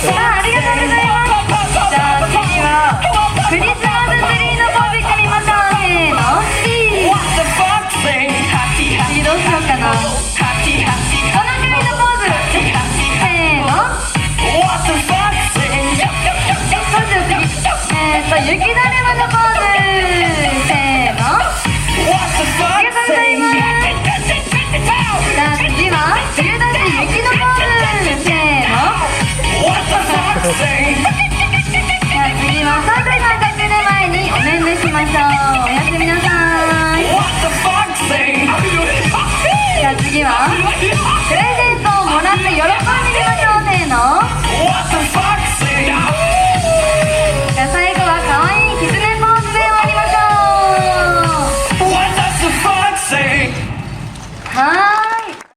ありがとうございます。じゃあ次はクリスマスツリーのポーズいってみましょう。せーの、次どうしようかな。このぐらいのポーズ。せーの。どうしよう次。雪だるまのポーズ。せーの。ありがとうございます。じゃあ次は冬だし雪のポーズ。せーの。じゃあ次はサンタさんが来る前におめんねしましょう。おやすみなさい。じゃあ次はプレゼントをもらって喜んでみましょう。